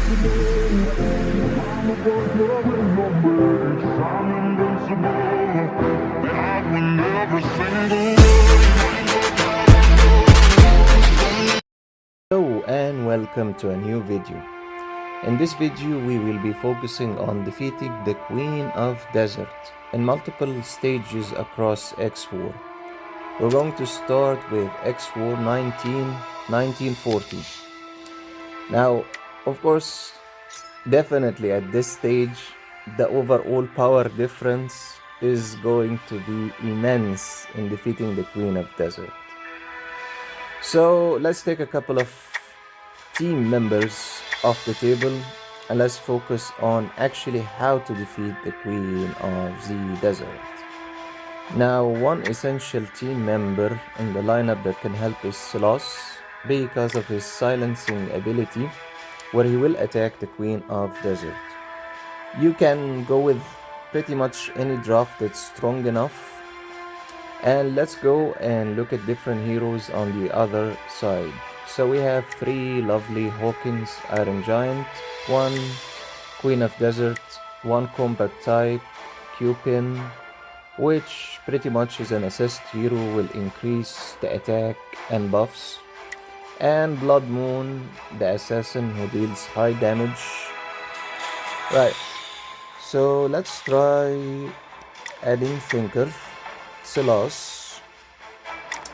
Hello and welcome to a new video. In this video we will be focusing on defeating the Queen of Desert in multiple stages across xwar. We're going to start with xwar 1940. Now, of course, definitely at this stage the overall power difference is going to be immense in defeating the Queen of Desert. So let's take a couple of team members off the table and let's focus on actually how to defeat the Queen of the Desert. Now, one essential team member in the lineup that can help is Silas because of his silencing ability, where he will attack the Queen of Desert. You can go with pretty much any draft that's strong enough. And let's go and look at different heroes on the other side. So we have 3 lovely Hawkins Iron Giant, 1 Queen of Desert, 1 combat type, Cupin, which pretty much is an assist hero, will increase the attack and buffs, and Blood Moon, the assassin who deals high damage. Right, so let's try adding Thinker, Silas,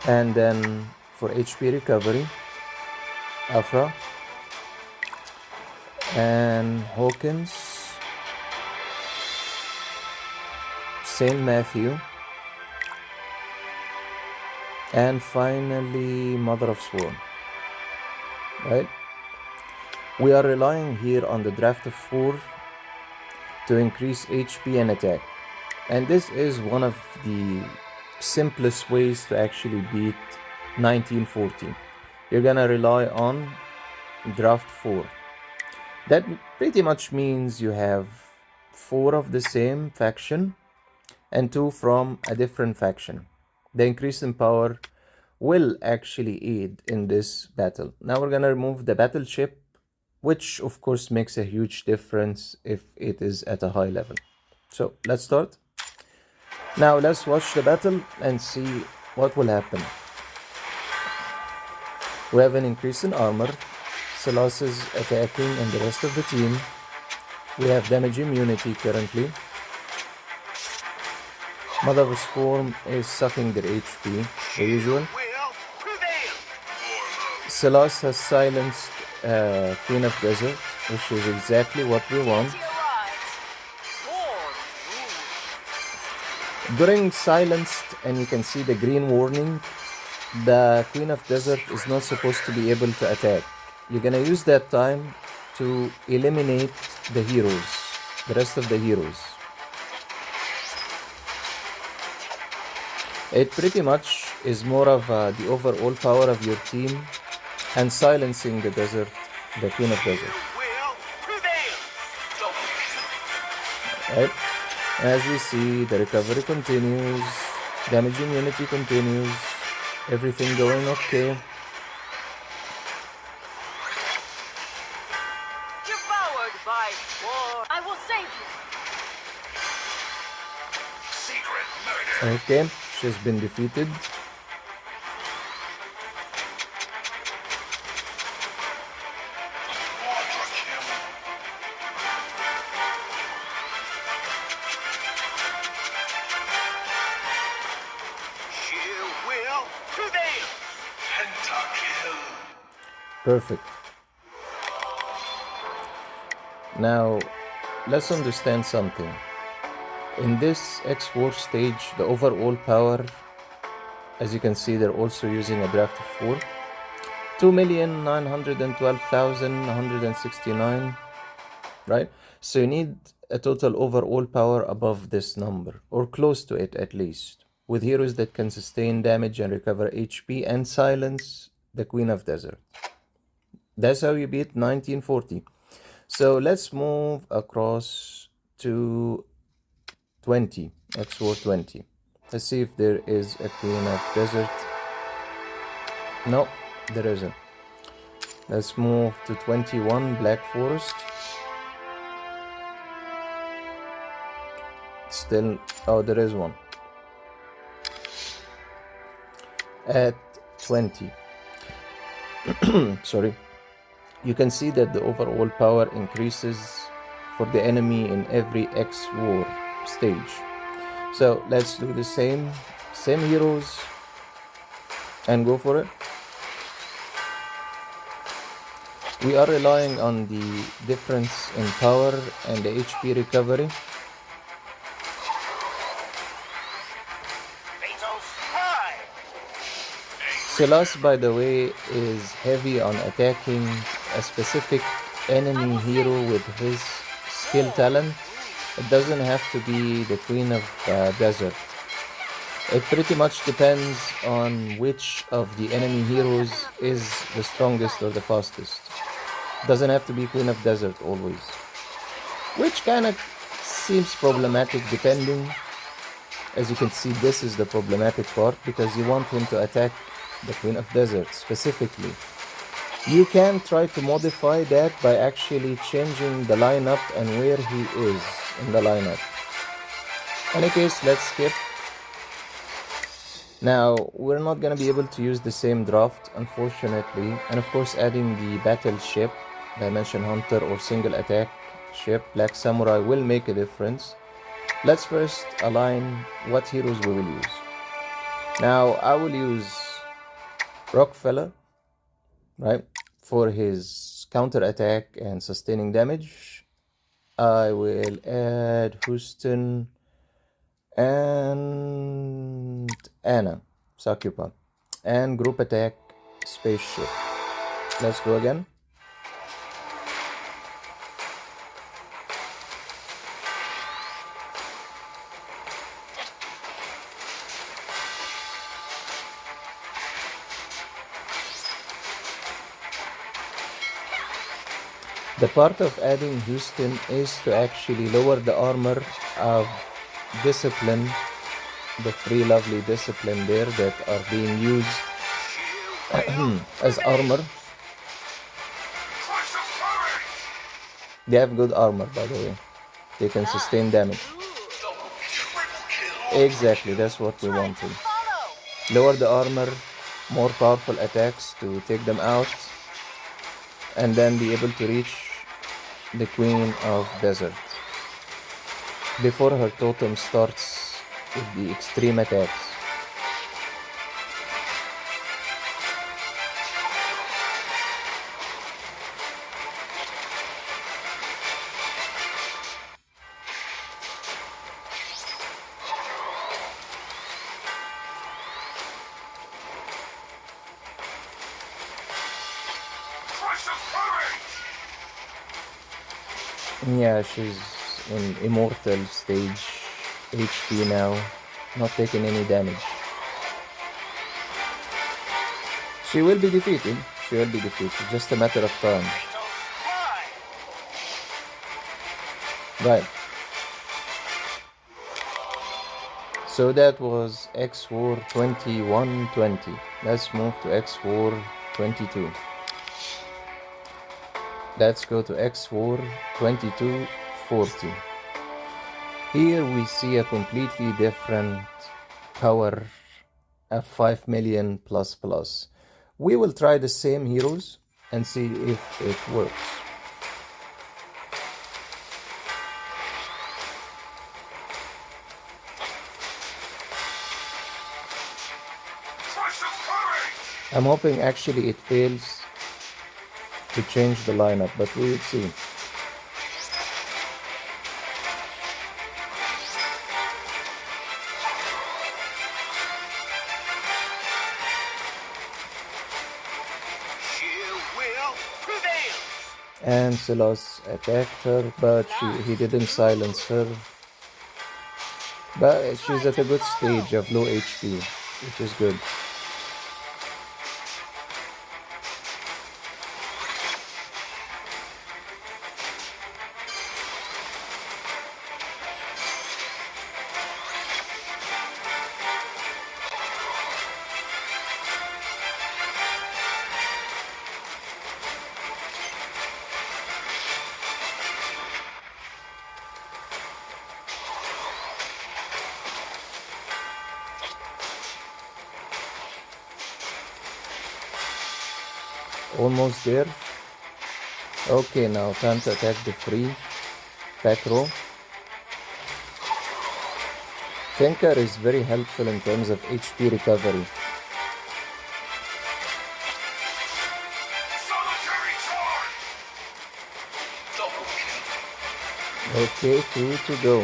and then for HP recovery, Afra, and Hawkins, Saint Matthew, and finally Mother of Swarm. Right? We are relying here on the draft of 4 to increase HP and attack. And this is one of the simplest ways to actually beat 1940. You're gonna rely on draft 4. That pretty much means you have 4 of the same faction and 2 from a different faction. The increase in power will actually aid in this battle. Now we're gonna remove the battle chip, which of course makes a huge difference if it is at a high level. So let's start. Now let's watch the battle and see what will happen. We have an increase in armor. Silas is attacking and the rest of the team. We have damage immunity currently. Mother of Swarm is sucking their HP, the usual. Silas has silenced Queen of Desert, which is exactly what we want. During silenced, and you can see the green warning, the Queen of Desert is not supposed to be able to attack. You're gonna use that time to eliminate the heroes, the rest of the heroes. It pretty much is more of the overall power of your team and silencing the desert, the Queen of Desert. Right? As we see, the recovery continues, damage immunity continues, everything going okay. Devoured by war. I will save you. Secret murder. Okay, she's been defeated. Perfect. Now, let's understand something. In this xwar stage, the overall power, as you can see, they're also using a draft of 4. 2,912,169, right? So you need a total overall power above this number, or close to it at least, with heroes that can sustain damage and recover HP and silence the Queen of Desert. That's how you beat 1940. So let's move across to 20, xwar 20. Let's see if there is a Queen of Desert. No, there isn't. Let's move to 21 Black Forest. Still, oh, there is one. At 20. Sorry. You can see that the overall power increases for the enemy in every xwar stage. So let's do the same heroes and go for it. We are relying on the difference in power and the HP recovery. Silas, by the way, is heavy on attacking a specific enemy hero with his skill talent. It doesn't have to be the Queen of Desert. It pretty much depends on which of the enemy heroes is the strongest or the fastest. Doesn't have to be Queen of Desert always. Which kind of seems problematic depending. As you can see, this is the problematic part because you want him to attack the Queen of Desert specifically. You can try to modify that by actually changing the lineup and where he is in the lineup. In any case, let's skip. Now, we're not going to be able to use the same draft, unfortunately. And of course, adding the battle ship, Dimension Hunter or single attack ship, Black Samurai will make a difference. Let's first align what heroes we will use. Now, I will use Rockefeller, right, for his counter attack and sustaining damage. I will add Houston and Anna, Sakupa, and group attack spaceship. Let's go again. The part of adding Houston is to actually lower the armor of discipline, the three lovely discipline there that are being used as armor. They have good armor, by the way. They can sustain damage. Exactly, that's what we wanted. Lower the armor, more powerful attacks to take them out, and then be able to reach the Queen of Desert before her totem starts with the extreme attacks. Yeah, she's in immortal stage HP now, not taking any damage. She will be defeated. She will be defeated. Just a matter of time. Right. So that was xwar 2120. Let's move to xwar 22. Let's go to xwar 2240. Here we see a completely different power of 5 million plus plus. We will try the same heroes and see if it works. I'm hoping actually it fails to change the lineup, but we will see. And Silas attacked her, but he didn't silence her. But she's at a good stage of low HP, which is good. Almost there. Okay, now time to attack the free back row. Thinker is very helpful in terms of HP recovery. Solitary charge. Double kill. Okay, 2 to go.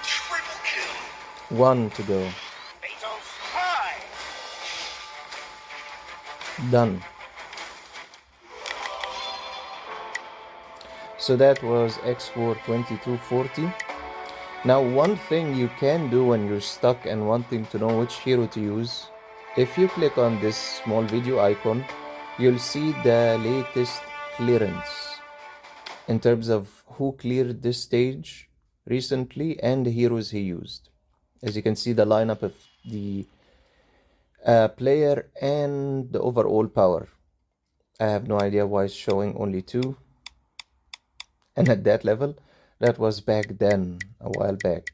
Triple kill. 1 to go. Fatal strike. Done. So that was xwar 2240. Now one thing you can do when you're stuck and wanting to know which hero to use, if you click on this small video icon, you'll see the latest clearance in terms of who cleared this stage recently and the heroes he used. As you can see, the lineup of the player and the overall power. I have no idea why it's showing only 2. And at that level, that was back then, a while back.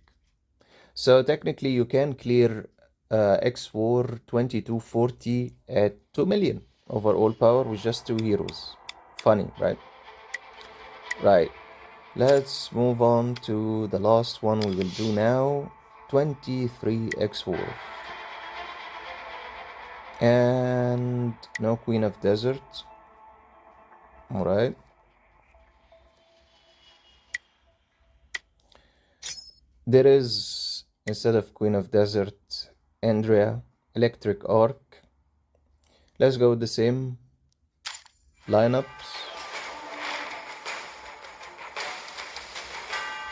So technically you can clear xwar 2240 at 2 million overall power with just 2 heroes. Funny, right? Right. Let's move on to the last one we will do now. 23 xwar. And no Queen of Desert. Alright. There is, instead of Queen of Desert, Andrea, Electric Arc. Let's go with the same lineups.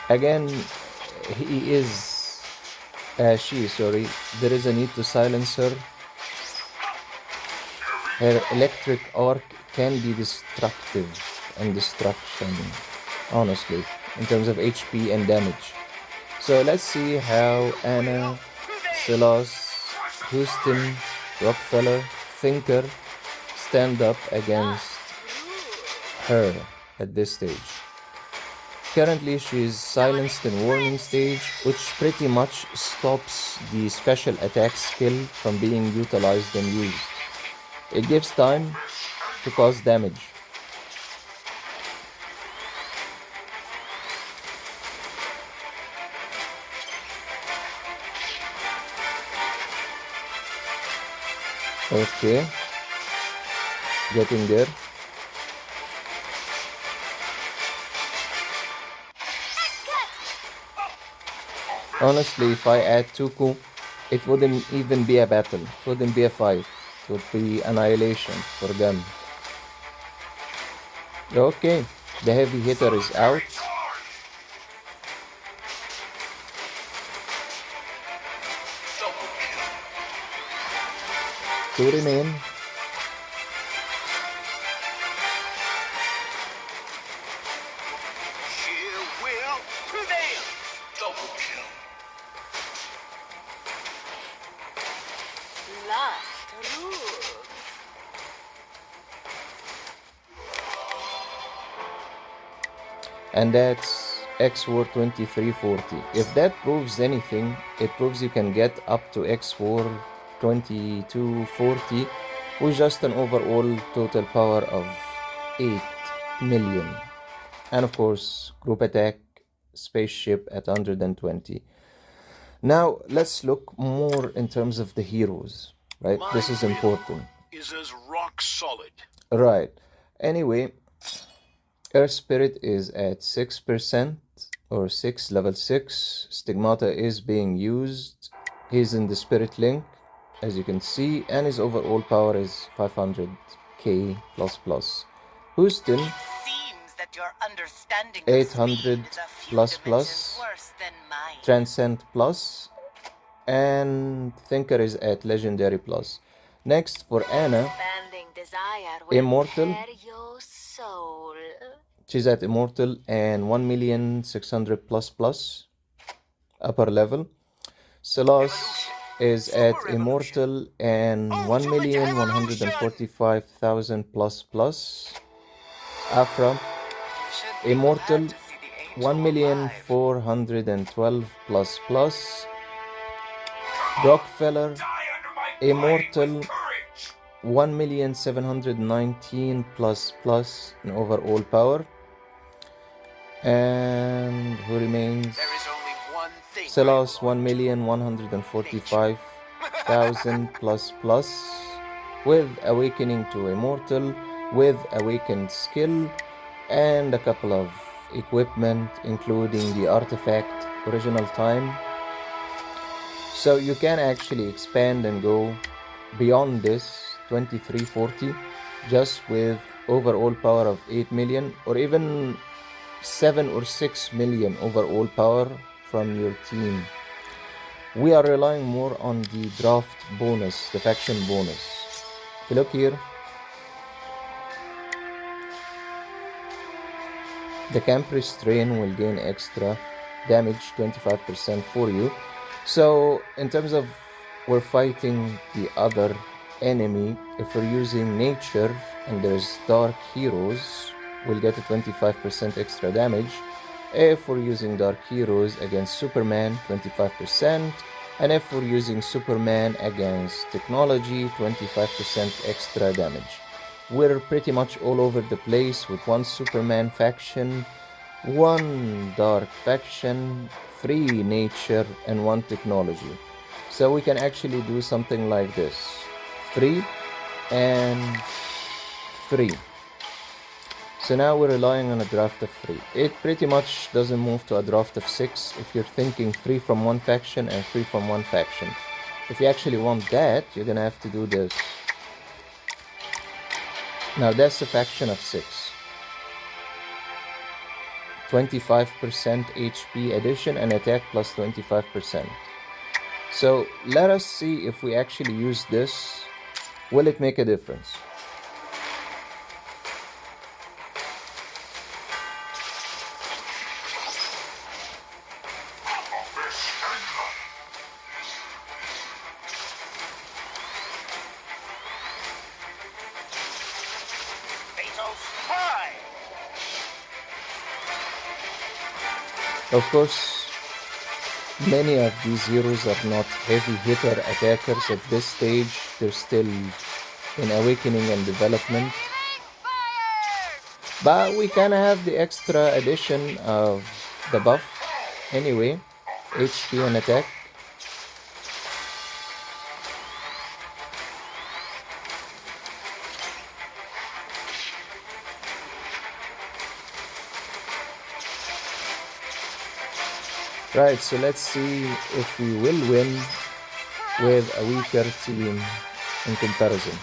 Again, sorry, there is a need to silence her. Her Electric Arc can be destructive and destruction, honestly, in terms of HP and damage. So let's see how Anna, Silas, Houston, Rockefeller, Thinker stand up against her at this stage. Currently she's silenced in warning stage, which pretty much stops the special attack skill from being utilized and used. It gives time to cause damage. Okay, getting there. Honestly, if I add Toku, it wouldn't even be a battle. It wouldn't be a fight. It would be annihilation for them. Okay, the heavy hitter is out. Two remain. She will prevail. Double kill. Last rules. And that's xwar 2340. If that proves anything, it proves you can get up to xwar 2240 with just an overall total power of 8 million. And of course, group attack, spaceship at 120. Now, let's look more in terms of the heroes, right? This is important. Is as rock solid. Right. Anyway, Earth Spirit is at 6% or 6, level 6. Stigmata is being used. He's in the Spirit Link, as you can see, and his overall power is 500k plus plus. Houston, Seems that your understanding 800 plus plus. worse than mine. Transcend plus, and Thinker is at Legendary plus. Next for Anna, Expanding desire will Immortal. tear your soul. She's at Immortal and 1,600,000 plus plus upper level. Silas is at Immortal and 1,145,000 plus plus. Afra, Should be Immortal, glad to see the angel alive. 1,412 plus plus. Rockefeller, Immortal Courage. 1,719 plus in overall power. And who remains? There is only one thing. Silas 1,145,000 plus with awakening to immortal, with awakened skill, and a couple of equipment including the artifact original time. So you can actually expand and go beyond this 2340 just with overall power of 8 million or even 7 or 6 million overall power from your team. We are relying more on the draft bonus, the faction bonus. If you look here, the camp restrain will gain extra damage, 25% for you. So in terms of we're fighting the other enemy, if we're using nature and there's dark heroes, we'll get a 25% extra damage. If we're using dark heroes against Superman, 25%. And if we're using Superman against technology, 25% extra damage. We're pretty much all over the place with one Superman faction, one dark faction, 3 nature, and 1 technology. So we can actually do something like this: 3 and 3. So now we're relying on a draft of 3. It pretty much doesn't move to a draft of 6 if you're thinking 3 from one faction and 3 from one faction. If you actually want that, you're gonna have to do this. Now that's a faction of 6. 25% HP addition and attack plus 25%. So let us see if we actually use this. Will it make a difference? Of course, many of these heroes are not heavy hitter attackers at this stage. They're still in awakening and development. But we can have the extra addition of the buff anyway, HP and attack. Right, so let's see if we will win with a weaker team in comparison.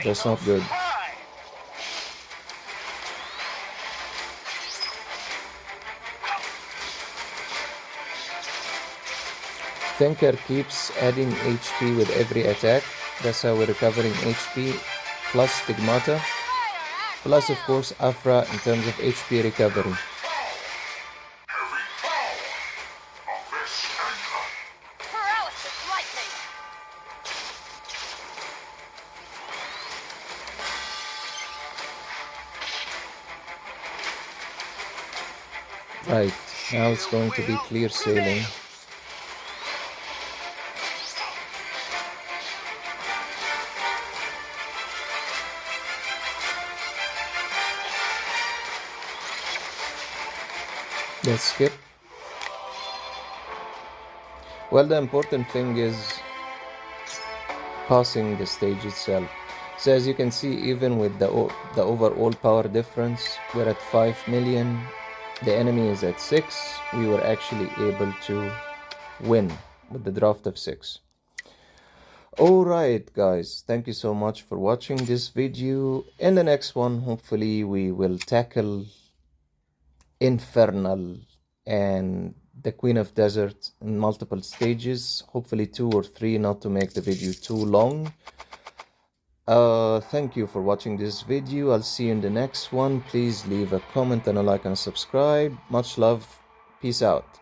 That's not good. Thinker keeps adding HP with every attack. That's how we're recovering HP, plus Stigmata, plus of course Afra in terms of HP recovery. Right, now it's going to be clear sailing. Let's skip. Well, the important thing is passing the stage itself. So as you can see, even with the overall power difference, we're at 5 million. The enemy is at 6. We were actually able to win with the draft of 6. Alright guys, thank you so much for watching this video. In the next one, hopefully we will tackle Infernal and the Queen of Desert in multiple stages. Hopefully 2 or 3, not to make the video too long. Thank you for watching this video. I'll see you in the next one. Please leave a comment and a like and subscribe. Much love. Peace out.